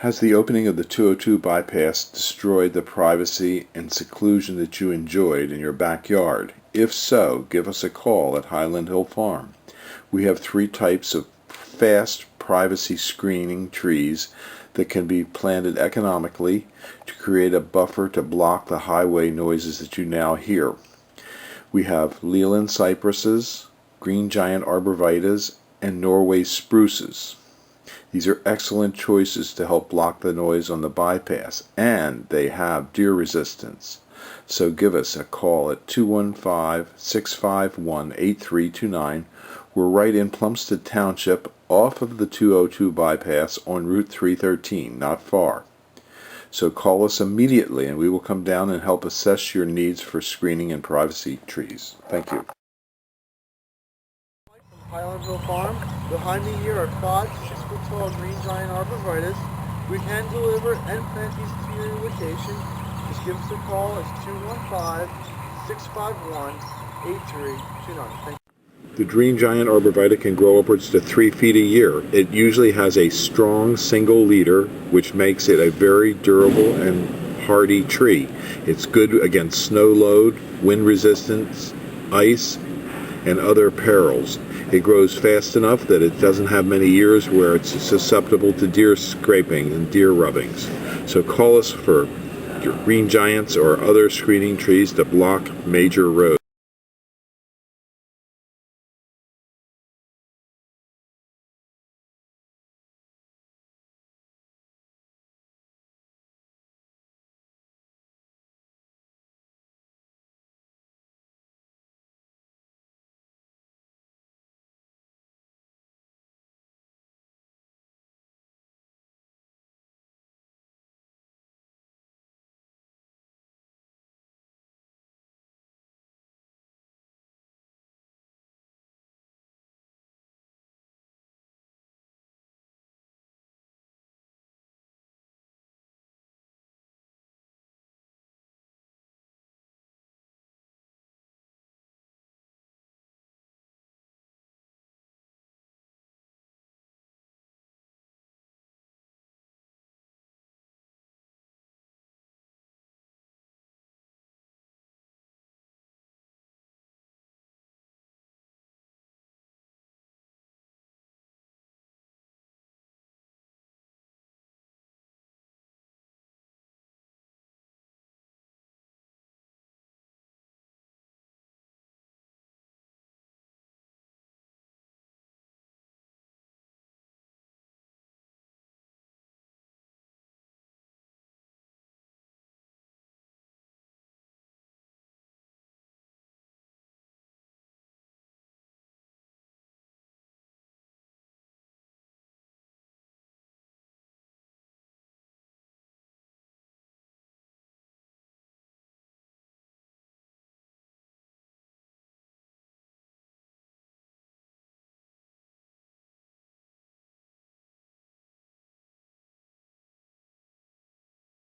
Has the opening of the 202 bypass destroyed the privacy and seclusion that you enjoyed in your backyard? If so, give us a call at Highland Hill Farm. We have 3 types of fast privacy screening trees that can be planted economically to create a buffer to block the highway noises that you now hear. We have Leland cypresses, green giant arborvitaes, and Norway spruces. These are excellent choices to help block the noise on the bypass, and they have deer resistance. So give us a call at 215-651-8329. We're right in Plumstead Township, off of the 202 bypass on Route 313, not far. So call us immediately and we will come down and help assess your needs for screening and privacy trees. Thank you. Highland Hill Farm. Behind me here are 5 6-foot-tall green giant arborvitaes. We can deliver and plant these to your location. Just give us a call. It's 215-651-8329. Thank you. The green giant arborvitae can grow upwards to 3 feet a year. It usually has a strong single leader, which makes it a very durable and hardy tree. It's good against snow load, wind resistance, ice, and other perils. It grows fast enough that it doesn't have many years where it's susceptible to deer scraping and deer rubbings. So call us for your green giants or other screening trees to block major roads.